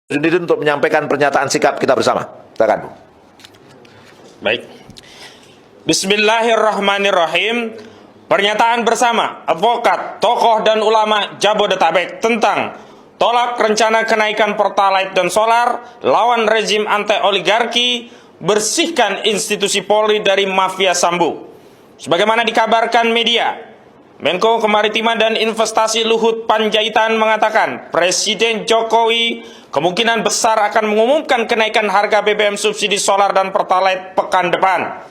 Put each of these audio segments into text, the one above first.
Sendiri untuk menyampaikan pernyataan sikap kita bersama. Silakan. Baik. Bismillahirrahmanirrahim. Pernyataan bersama advokat, tokoh dan ulama Jabodetabek tentang tolak rencana kenaikan Pertalite dan solar, lawan rezim anti-oligarki, bersihkan institusi Polri dari mafia Sambo. Sebagaimana dikabarkan media, Menko Kemaritiman dan Investasi Luhut Panjaitan mengatakan Presiden Jokowi kemungkinan besar akan mengumumkan kenaikan harga BBM subsidi solar dan Pertalite pekan depan.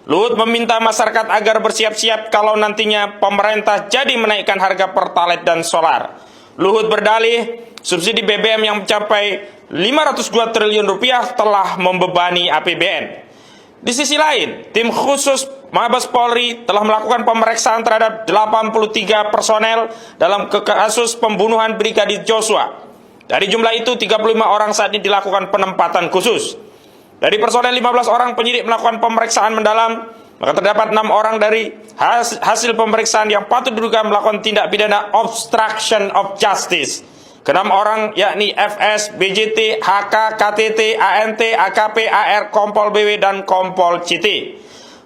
Luhut meminta masyarakat agar bersiap-siap kalau nantinya pemerintah jadi menaikkan harga Pertalite dan solar. Luhut berdalih subsidi BBM yang mencapai 502 triliun rupiah telah membebani APBN. Di sisi lain, tim khusus Mabes Polri telah melakukan pemeriksaan terhadap 83 personel dalam kasus pembunuhan Brigadir Joshua. Dari jumlah itu, 35 orang saat ini dilakukan penempatan khusus. Dari personel 15 orang, penyidik melakukan pemeriksaan mendalam, maka terdapat 6 orang dari hasil pemeriksaan yang patut diduga melakukan tindak pidana obstruction of justice. Ke-6 orang yakni FS, BJT, HK, KTT, ANT, AKP, AR, Kompol BW, dan Kompol CT.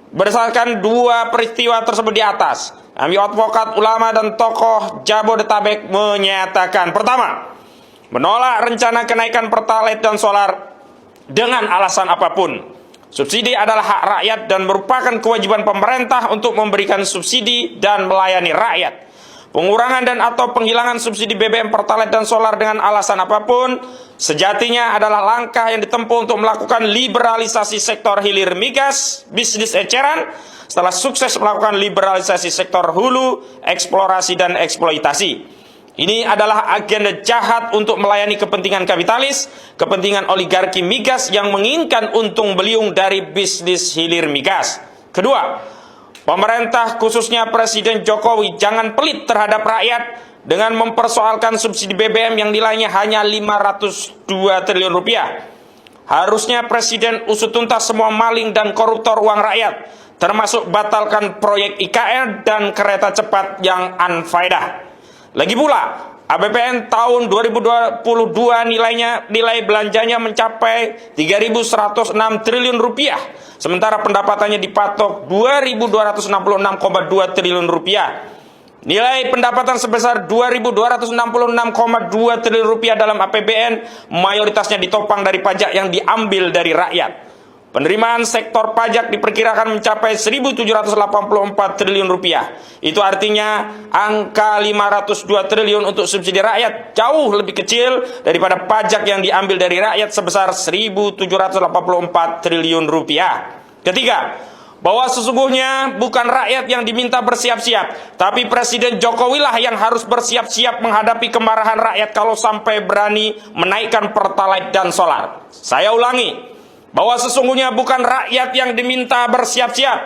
Berdasarkan dua peristiwa tersebut di atas, kami advokat, ulama, dan tokoh Jabodetabek menyatakan: pertama, menolak rencana kenaikan Pertalite dan solar dengan alasan apapun. Subsidi adalah hak rakyat dan merupakan kewajiban pemerintah untuk memberikan subsidi dan melayani rakyat. Pengurangan dan atau penghilangan subsidi BBM, Pertalite, dan solar dengan alasan apapun sejatinya adalah langkah yang ditempuh untuk melakukan liberalisasi sektor hilir migas, bisnis eceran, setelah sukses melakukan liberalisasi sektor hulu, eksplorasi, dan eksploitasi. Ini adalah agenda jahat untuk melayani kepentingan kapitalis, kepentingan oligarki migas yang menginginkan untung beliung dari bisnis hilir migas. Kedua, pemerintah khususnya Presiden Jokowi jangan pelit terhadap rakyat dengan mempersoalkan subsidi BBM yang nilainya hanya 502 triliun rupiah. Harusnya Presiden usut tuntas semua maling dan koruptor uang rakyat, termasuk batalkan proyek IKN dan kereta cepat yang unfaedah. Lagi pula, APBN tahun 2022 nilai belanjanya mencapai 3.106 triliun rupiah, sementara pendapatannya dipatok 2.266,2 triliun rupiah. Nilai pendapatan sebesar 2.266,2 triliun rupiah dalam APBN mayoritasnya ditopang dari pajak yang diambil dari rakyat. Penerimaan sektor pajak diperkirakan mencapai 1.784 triliun rupiah. Itu artinya angka 502 triliun untuk subsidi rakyat jauh lebih kecil daripada pajak yang diambil dari rakyat sebesar 1.784 triliun rupiah. Ketiga, bahwa sesungguhnya bukan rakyat yang diminta bersiap-siap, tapi Presiden Jokowi lah yang harus bersiap-siap menghadapi kemarahan rakyat kalau sampai berani menaikkan Pertalite dan solar. Saya ulangi, bahwa sesungguhnya bukan rakyat yang diminta bersiap-siap,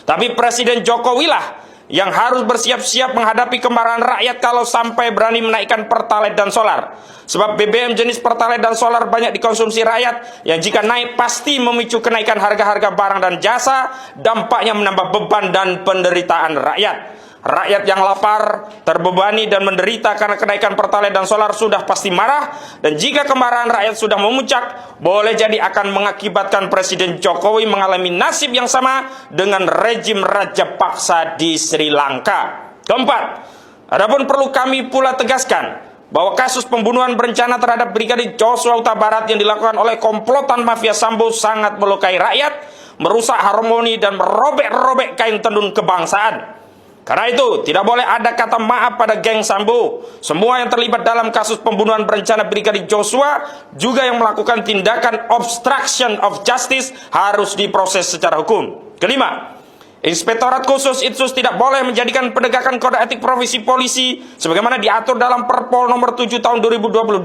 tapi Presiden Jokowi lah yang harus bersiap-siap menghadapi kemarahan rakyat kalau sampai berani menaikkan Pertalite dan solar. Sebab BBM jenis Pertalite dan solar banyak dikonsumsi rakyat, yang jika naik pasti memicu kenaikan harga-harga barang dan jasa, dampaknya menambah beban dan penderitaan rakyat. Rakyat yang lapar, terbebani, dan menderita karena kenaikan Pertalite dan solar sudah pasti marah, dan jika kemarahan rakyat sudah memuncak, boleh jadi akan mengakibatkan Presiden Jokowi mengalami nasib yang sama dengan rejim Raja Paksa di Sri Lanka. Keempat, adapun perlu kami pula tegaskan bahwa kasus pembunuhan berencana terhadap Brigadir Joshua Huta Barat yang dilakukan oleh komplotan mafia Sambo sangat melukai rakyat, merusak harmoni, dan merobek-robek kain tenun kebangsaan. Karena itu, tidak boleh ada kata maaf pada geng Sambo. Semua yang terlibat dalam kasus pembunuhan berencana Brigadir Joshua, juga yang melakukan tindakan obstruction of justice, harus diproses secara hukum. Kelima, Inspektorat Khusus Itsus tidak boleh menjadikan penegakan kode etik profesi polisi sebagaimana diatur dalam Perpol nomor 7 tahun 2022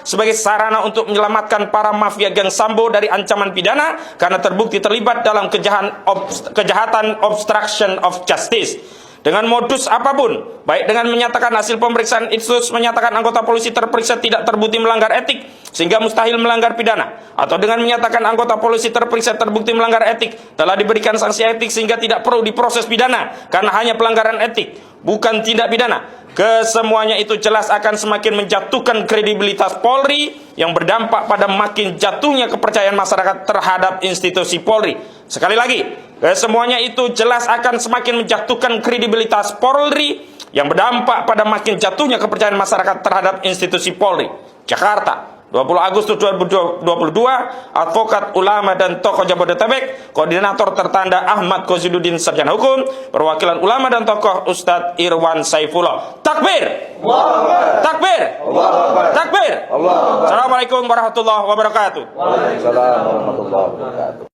sebagai sarana untuk menyelamatkan para mafia geng Sambo dari ancaman pidana karena terbukti terlibat dalam kejahatan obstruction of justice. Dengan modus apapun, baik dengan menyatakan hasil pemeriksaan Itsus menyatakan anggota polisi terperiksa tidak terbukti melanggar etik, sehingga mustahil melanggar pidana, atau dengan menyatakan anggota polisi terperiksa terbukti melanggar etik telah diberikan sanksi etik sehingga tidak perlu diproses pidana karena hanya pelanggaran etik, bukan tindak pidana. Kesemuanya itu jelas akan semakin menjatuhkan kredibilitas Polri yang berdampak pada makin jatuhnya kepercayaan masyarakat terhadap institusi Polri. Sekali lagi, kesemuanya itu jelas akan semakin menjatuhkan kredibilitas Polri yang berdampak pada makin jatuhnya kepercayaan masyarakat terhadap institusi Polri. Jakarta, 20 Agustus 2022, advokat, ulama, dan tokoh Jabodetabek, koordinator tertanda Ahmad Kozidudin, sarjana hukum, perwakilan ulama dan tokoh Ustadz Irwan Saifullah. Takbir! Takbir! Takbir! Assalamualaikum warahmatullahi wabarakatuh. Waalaikumsalam warahmatullahi wabarakatuh.